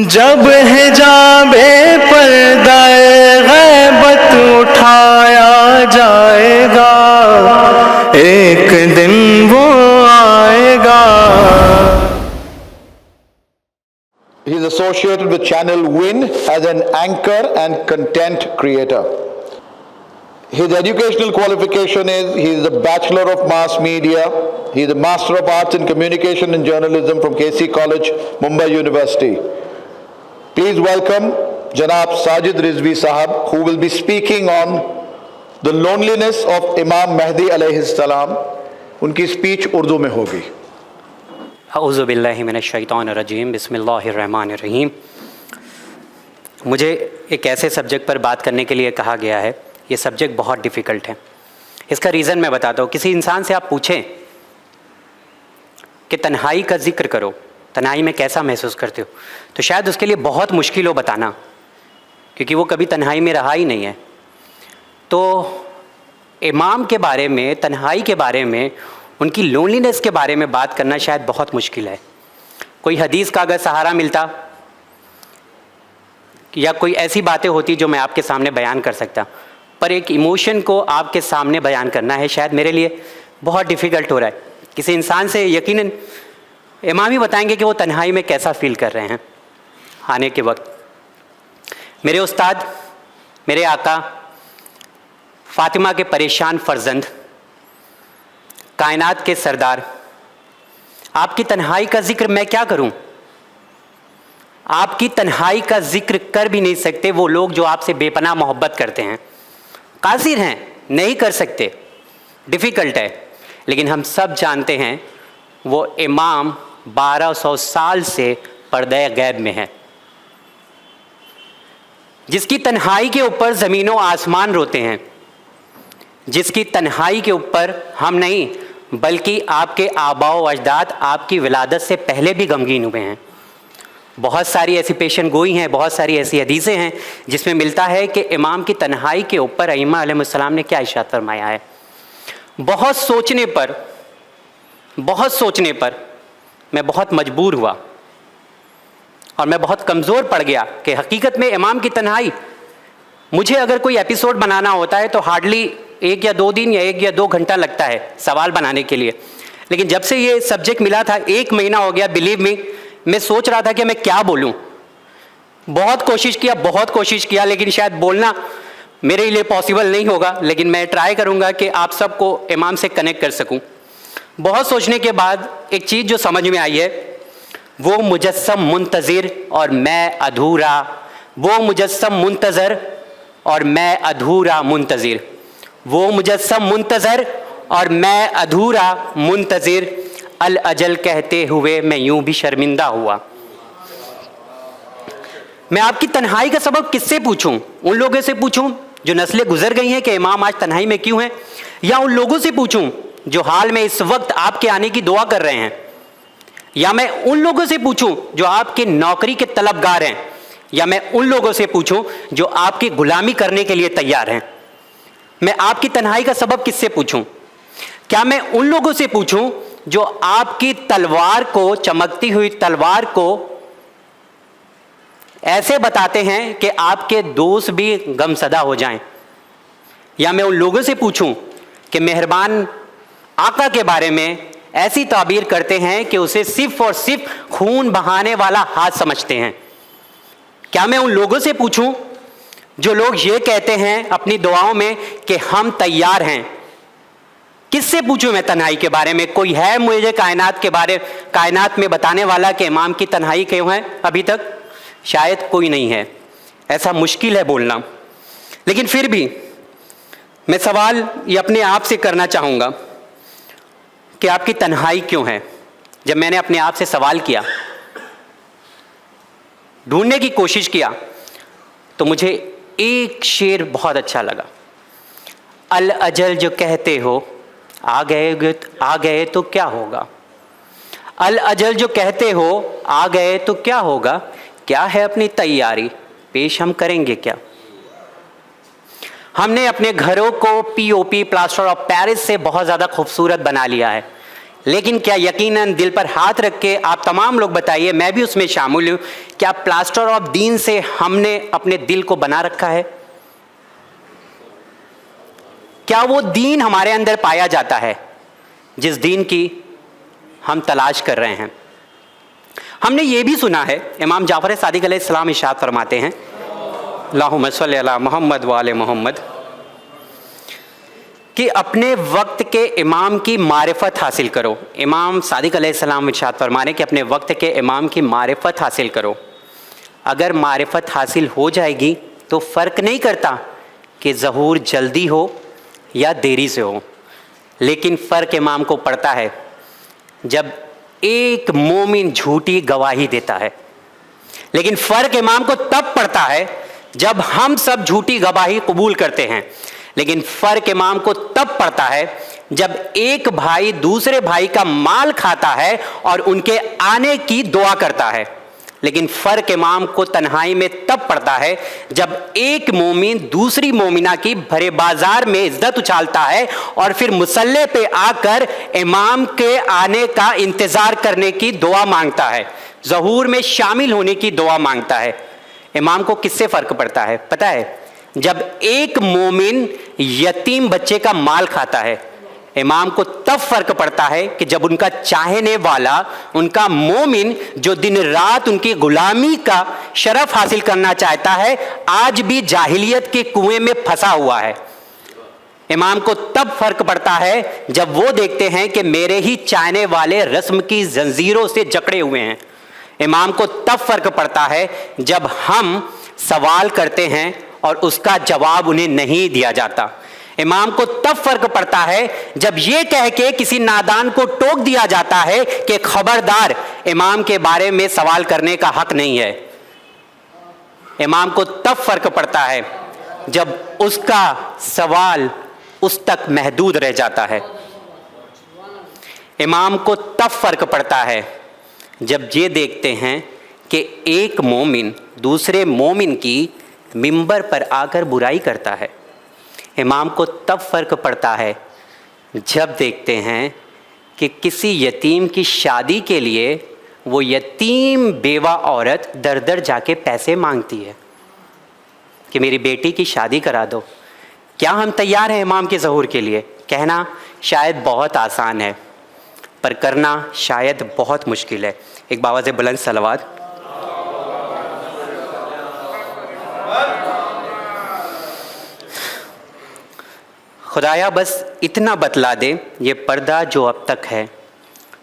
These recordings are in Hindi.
जब हिजाबे पर्दाए गैबत उठाया जाएगा, एक दिन वो आएगा। He is associated with Channel Win as an anchor and content creator. His educational qualification is he is a Bachelor of Mass Media. He is a Master of Arts in Communication and Journalism from KC College, Mumbai University. Please welcome Janab Sajid Rizvi Sahab, who will be speaking on the loneliness of Imam Mahdi alayhi salam. उनकी स्पीच उर्दू में होगी। औज़ु बिल्लाहि मिनश शैतानिर रजीम, बिस्मिल्लाहिर रहमानिर रहीम। मुझे एक ऐसे सब्जेक्ट पर बात करने के लिए कहा गया है। ये सब्जेक्ट बहुत डिफ़िकल्ट है। इसका रीज़न मैं बताता हूँ। किसी इंसान से आप पूछें कि तन्हाई का जिक्र करो, तन्हाई में कैसा महसूस करते हो, तो शायद उसके लिए बहुत मुश्किल हो बताना, क्योंकि वो कभी तन्हाई में रहा ही नहीं है। तो इमाम के बारे में, तन्हाई के बारे में, उनकी लोनलीनेस के बारे में बात करना शायद बहुत मुश्किल है। कोई हदीस का अगर सहारा मिलता या कोई ऐसी बातें होती जो मैं आपके सामने बयान कर सकता, पर एक इमोशन को आपके सामने बयान करना है शायद मेरे लिए बहुत डिफ़िकल्ट हो रहा है। किसी इंसान से यकीनन इमाम ही बताएंगे कि वो तन्हाई में कैसा फ़ील कर रहे हैं आने के वक्त। मेरे उस्ताद, मेरे आका, फ़ातिमा के परेशान फ़र्जंद, कायनात के सरदार, आपकी तन्हाई का जिक्र मैं क्या करूं? आपकी तन्हाई का जिक्र कर भी नहीं सकते वो लोग जो आपसे बेपनाह मोहब्बत करते हैं। कासिर हैं, नहीं कर सकते, डिफ़िकल्ट है। लेकिन हम सब जानते हैं वो इमाम 1200 साल से पर्दे गैब में है, जिसकी तन्हाई के ऊपर ज़मीनों आसमान रोते हैं, जिसकी तन्हाई के ऊपर हम नहीं बल्कि आपके आबाओ अजदाद आपकी विलादत से पहले भी गमगीन हुए हैं। बहुत सारी ऐसी पेशन गोई हैं, बहुत सारी ऐसी हदीसें हैं जिसमें मिलता है कि इमाम की तन्हाई के ऊपर अइम्मा अलैहिस्सलाम ने क्या इरशाद फरमाया है। बहुत सोचने पर मैं बहुत मजबूर हुआ और मैं बहुत कमज़ोर पड़ गया कि हकीकत में इमाम की तन्हाई, मुझे अगर कोई एपिसोड बनाना होता है तो हार्डली 1 या 2 दिन या 1 या 2 घंटा लगता है सवाल बनाने के लिए। लेकिन जब से ये सब्जेक्ट मिला था 1 महीना हो गया, बिलीव मी, मैं सोच रहा था कि मैं क्या बोलूं। बहुत कोशिश किया लेकिन शायद बोलना मेरे लिए पॉसिबल नहीं होगा, लेकिन मैं ट्राई करूंगा कि आप सबको इमाम से कनेक्ट कर सकूं। बहुत सोचने के बाद एक चीज़ जो समझ में आई है, वो मुजस्सम मुंतज़िर और मैं अधूरा, वो मुजस्सम मुंतज़र और मैं अधूरा मुंतज़िर, वो मुजस्सम मुंतज़र और मैं अधूरा मुंतज़िर, अल अजल कहते हुए मैं यूं भी शर्मिंदा हुआ। मैं आपकी तन्हाई का सबब किससे पूछूं? उन लोगों से पूछूं जो नस्लें गुजर गई हैं कि इमाम आज तन्हाई में क्यों हैं, या उन लोगों से पूछूं जो हाल में इस वक्त आपके आने की दुआ कर रहे हैं, या मैं उन लोगों से पूछूं जो आपके नौकरी के तलबगार हैं, या मैं उन लोगों से पूछूं जो आपकी गुलामी करने के लिए तैयार हैं? मैं आपकी तन्हाई का सबब किससे पूछूं? क्या मैं उन लोगों से पूछूं जो आपकी तलवार को, चमकती हुई तलवार को ऐसे बताते हैं कि आपके दोस्त भी गमसदा हो जाएं? या मैं उन लोगों से पूछूं कि मेहरबान आका के बारे में ऐसी ताबीर करते हैं कि उसे सिर्फ और सिर्फ खून बहाने वाला हाथ समझते हैं? क्या मैं उन लोगों से पूछूं जो लोग ये कहते हैं अपनी दुआओं में कि हम तैयार हैं? किससे पूछूं मैं तन्हाई के बारे में? कोई है मुझे कायनात में बताने वाला कि इमाम की तन्हाई क्यों है? अभी तक शायद कोई नहीं है। ऐसा मुश्किल है बोलना, लेकिन फिर भी मैं सवाल ये अपने आप से करना चाहूँगा कि आपकी तन्हाई क्यों है। जब मैंने अपने आप से सवाल किया, ढूंढने की कोशिश किया, तो मुझे एक शेर बहुत अच्छा लगा। अल अजल जो कहते हो आ गए तो क्या होगा? अल अजल जो कहते हो आ गए तो क्या होगा? क्या है अपनी तैयारी, पेश हम करेंगे क्या? हमने अपने घरों को पीओपी, प्लास्टर ऑफ पेरिस से बहुत ज़्यादा खूबसूरत बना लिया है। लेकिन क्या यकीनन दिल पर हाथ रख के आप तमाम लोग बताइए, मैं भी उसमें शामिल हूँ, क्या प्लास्टर ऑफ दीन से हमने अपने दिल को बना रखा है? क्या वो दीन हमारे अंदर पाया जाता है जिस दीन की हम तलाश कर रहे हैं? हमने ये भी सुना है, इमाम जाफर सादिक अलैहिस्सलाम इरशाद फरमाते हैं, अल्लाहुम्मा सल्ली अला मोहम्मद व आले मोहम्मद, कि अपने वक्त के इमाम की मारिफत हासिल करो। इमाम सादिक अलैहिस्सलाम इरशाद फरमाने कि अपने वक्त के इमाम की मारिफत हासिल करो। अगर मारिफत हासिल हो जाएगी तो फ़र्क नहीं करता कि ज़हूर जल्दी हो या देरी से हो, लेकिन फ़र्क इमाम को पड़ता है जब एक मोमिन झूठी गवाही देता है। लेकिन फ़र्क इमाम को तब पड़ता है जब हम सब झूठी गवाही कबूल करते हैं। लेकिन फ़र्क इमाम को तब पड़ता है जब एक भाई दूसरे भाई का माल खाता है और उनके आने की दुआ करता है। लेकिन फ़र्क इमाम को तन्हाई में तब पड़ता है जब एक मोमिन दूसरी मोमिना की भरे बाजार में इज्जत उछालता है और फिर मुसल्ले पे आकर इमाम के आने का इंतज़ार करने की दुआ मांगता है, ज़हूर में शामिल होने की दुआ मांगता है। इमाम को किससे फ़र्क पड़ता है पता है? जब एक मोमिन यतीम बच्चे का माल खाता है, इमाम को तब फ़र्क पड़ता है कि जब उनका चाहने वाला, उनका मोमिन जो दिन रात उनकी गुलामी का शरफ हासिल करना चाहता है, आज भी जाहिलियत के कुएं में फंसा हुआ है। इमाम को तब फ़र्क पड़ता है जब वो देखते हैं कि मेरे ही चाहने वाले रस्म की जंजीरों से जकड़े हुए हैं। इमाम को तब फ़र्क पड़ता है जब हम सवाल करते हैं और उसका जवाब उन्हें नहीं दिया जाता। इमाम को तब फ़र्क पड़ता है जब ये कह के किसी नादान को टोक दिया जाता है कि खबरदार, इमाम के बारे में सवाल करने का हक नहीं है। इमाम को तब फ़र्क पड़ता है जब उसका सवाल उस तक महदूद रह जाता है। इमाम को तब फ़र्क पड़ता है जब ये देखते हैं कि एक मोमिन दूसरे मोमिन की मिंबर पर आकर बुराई करता है। इमाम को तब फ़र्क पड़ता है जब देखते हैं कि किसी यतीम की शादी के लिए वो यतीम बेवा औरत दर दर जाके पैसे मांगती है कि मेरी बेटी की शादी करा दो। क्या हम तैयार हैं इमाम के ज़हूर के लिए? कहना शायद बहुत आसान है, पर करना शायद बहुत मुश्किल है। एक बाबा से बुलंद सलवात। खुदाया बस इतना बतला दे ये पर्दा जो अब तक है,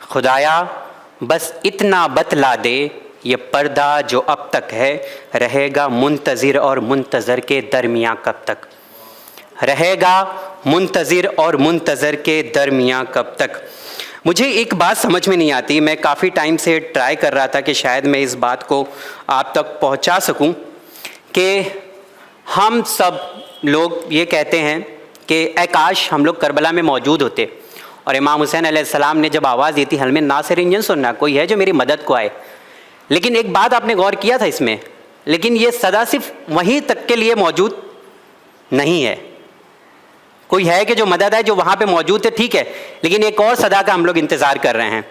खुदाया बस इतना बतला दे ये पर्दा जो अब तक है, रहेगा मुंतज़िर और मुंतज़र के दरमियाँ कब तक? रहेगा मुंतज़िर और मुंतज़र के दरमियाँ कब तक? मुझे एक बात समझ में नहीं आती, मैं काफ़ी टाइम से ट्राई कर रहा था कि शायद मैं इस बात को आप तक पहुंचा सकूं, कि हम सब लोग ये कहते हैं कि ऐ काश हम लोग करबला में मौजूद होते और इमाम हुसैन अलैहिस्सलाम ने जब आवाज़ दी थी हल में नासिर इंजन सुनना, कोई है जो मेरी मदद को आए। लेकिन एक बात आपने गौर किया था इसमें, लेकिन ये सदा सिर्फ वहीं तक के लिए मौजूद नहीं है। कोई है कि जो मदद है जो वहाँ पे मौजूद थे, ठीक है, लेकिन एक और सदा का हम लोग इंतज़ार कर रहे हैं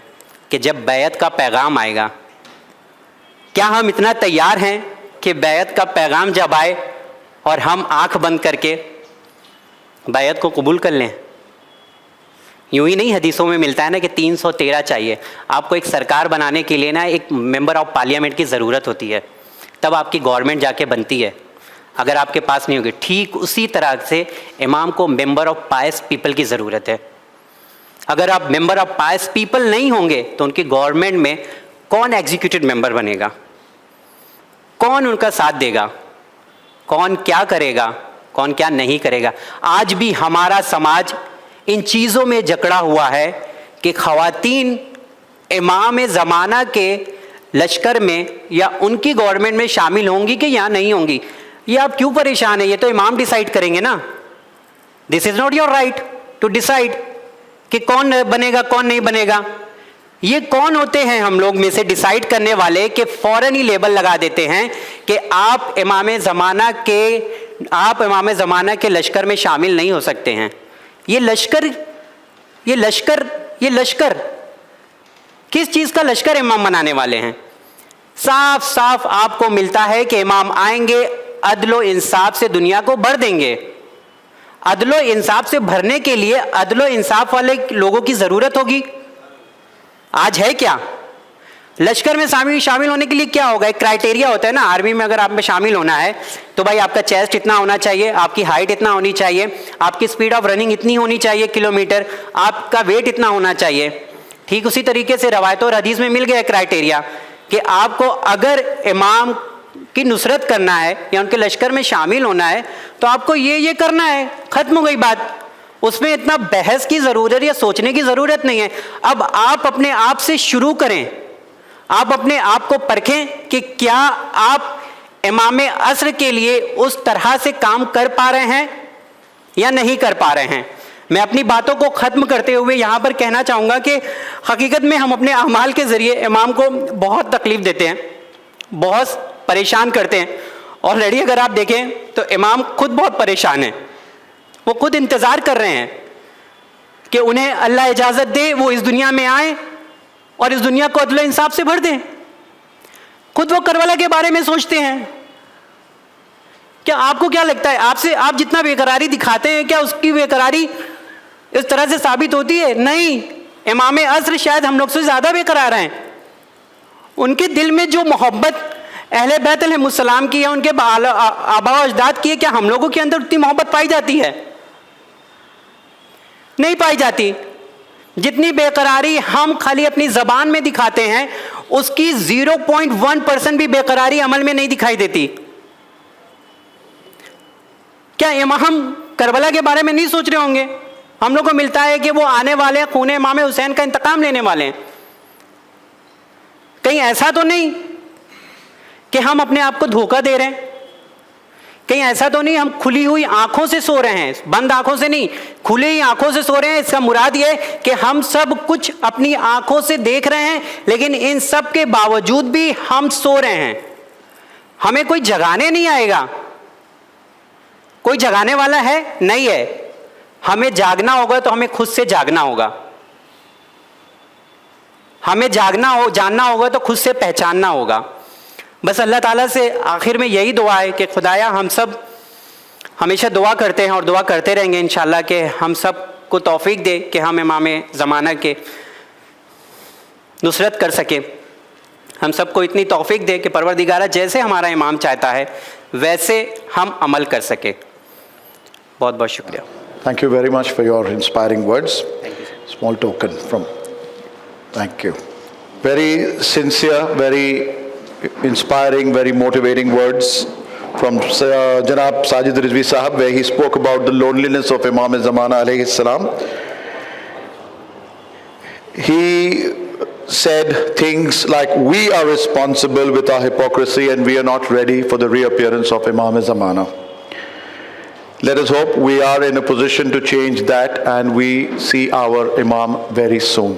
कि जब बैत का पैगाम आएगा। क्या हम इतना तैयार हैं कि बैत का पैगाम जब आए और हम आँख बंद करके बैत को कबूल कर लें? यूँ ही नहीं, हदीसों में मिलता है ना कि 313 चाहिए। आपको एक सरकार बनाने के लिए ना एक मेंबर ऑफ पार्लियामेंट की ज़रूरत होती है, तब आपकी गवर्नमेंट जाके बनती है। अगर आपके पास नहीं होगी, ठीक उसी तरह से इमाम को मेंबर ऑफ पायस पीपल की ज़रूरत है। अगर आप मेंबर ऑफ पायस पीपल नहीं होंगे तो उनकी गवर्नमेंट में कौन एग्जीक्यूटिव मेंबर बनेगा? कौन उनका साथ देगा? कौन क्या करेगा? कौन क्या नहीं करेगा? आज भी हमारा समाज इन चीज़ों में जकड़ा हुआ है कि ख़वातीन इमाम ज़माना के लश्कर में या उनकी गवर्नमेंट में शामिल होंगी कि या नहीं होंगी। ये आप क्यों परेशान हैं? ये तो इमाम डिसाइड करेंगे ना। This is not your right to decide कि कौन बनेगा कौन नहीं बनेगा। ये कौन होते हैं हम लोग में से डिसाइड करने वाले कि फ़ौरन ही लेबल लगा देते हैं कि आप इमाम ज़माना के लश्कर में शामिल नहीं हो सकते हैं। ये लश्कर किस चीज़ का लश्कर इमाम बनाने वाले हैं? साफ साफ आपको मिलता है कि इमाम आएंगे, अदलो इंसाफ से दुनिया को भर देंगे। अदलो इंसाफ से भरने के लिए अदलो इंसाफ वाले लोगों की ज़रूरत होगी। आज है क्या? लश्कर में शामिल होने के लिए क्या होगा? एक क्राइटेरिया होता है ना, आर्मी में अगर आप में शामिल होना है तो भाई आपका चेस्ट इतना होना चाहिए, आपकी हाइट इतना होनी चाहिए, आपकी स्पीड ऑफ रनिंग इतनी होनी चाहिए किलोमीटर, आपका वेट इतना होना चाहिए। ठीक उसी तरीके से रवायत और हदीस में मिल गया क्राइटेरिया कि आपको अगर इमाम की नुसरत करना है या उनके लश्कर में शामिल होना है तो आपको ये करना है। ख़त्म हो गई बात। उसमें इतना बहस की ज़रूरत या सोचने की ज़रूरत नहीं है। अब आप अपने आप से शुरू करें, आप अपने आप को परखें कि क्या आप इमाम असर के लिए उस तरह से काम कर पा रहे हैं या नहीं कर पा रहे हैं। मैं अपनी बातों को ख़त्म करते हुए यहाँ पर कहना चाहूँगा कि हकीकत में हम अपने अमाल के ज़रिए इमाम को बहुत तकलीफ़ देते हैं, बहुत परेशान करते हैं। ऑलरेडी अगर आप देखें तो इमाम खुद बहुत परेशान हैं। वो खुद इंतज़ार कर रहे हैं कि उन्हें अल्लाह इजाज़त दे, वो इस दुनिया में आए और इस दुनिया को अदल इंसाफ से भर दें। खुद वो करबला के बारे में सोचते हैं। क्या आपको क्या लगता है, आपसे आप जितना बेकरारी दिखाते हैं क्या उसकी बेकरारी इस तरह से साबित होती है? नहीं। इमाम असर शायद हम लोग से ज़्यादा बेकरार हैं। उनके दिल में जो मोहब्बत अहले बैत अलैहिमुस्सलाम की है, उनके आबा अजदाद की है, क्या हम लोगों के अंदर उतनी मोहब्बत पाई जाती है? नहीं पाई जाती। जितनी बेकरारी हम खाली अपनी ज़बान में दिखाते हैं उसकी 0.1% भी बेकरारी अमल में नहीं दिखाई देती। क्या हम करबला के बारे में नहीं सोच रहे होंगे? हम लोग को मिलता है कि वो आने वाले हैं, खून इमाम हुसैन का इंतकाम लेने वाले हैं। कहीं ऐसा तो नहीं कि हम अपने आप को धोखा दे रहे हैं? कहीं ऐसा तो नहीं हम खुली हुई आंखों से सो रहे हैं? बंद आंखों से नहीं, खुली हुई आंखों से सो रहे हैं। इसका मुराद ये है कि हम सब कुछ अपनी आंखों से देख रहे हैं, लेकिन इन सब के बावजूद भी हम सो रहे हैं। हमें कोई जगाने नहीं आएगा। कोई जगाने वाला है? नहीं है। हमें जागना होगा तो हमें खुद से जागना होगा। हमें जानना होगा तो खुद से पहचानना होगा। बस अल्लाह ताला से आखिर में यही दुआ है कि खुदाया हम सब हमेशा दुआ करते हैं और दुआ करते रहेंगे इंशाअल्लाह कि हम सब को तौफीक दे कि हम इमाम ज़माना के नुसरत कर सके। हम सबको इतनी तौफीक दे कि परवरदिगारा जैसे हमारा इमाम चाहता है वैसे हम अमल कर सके। बहुत बहुत शुक्रिया। Thank you very much for your inspiring words. Small token from. Thank you. Very sincere, very inspiring, very motivating words from Janab Sajid Rizvi Sahab, where he spoke about the loneliness of Imam Zamana alayhi salam. He said things like, we are responsible with our hypocrisy and we are not ready for the reappearance of Imam Zamana. Let us hope we are in a position to change that and we see our Imam very soon.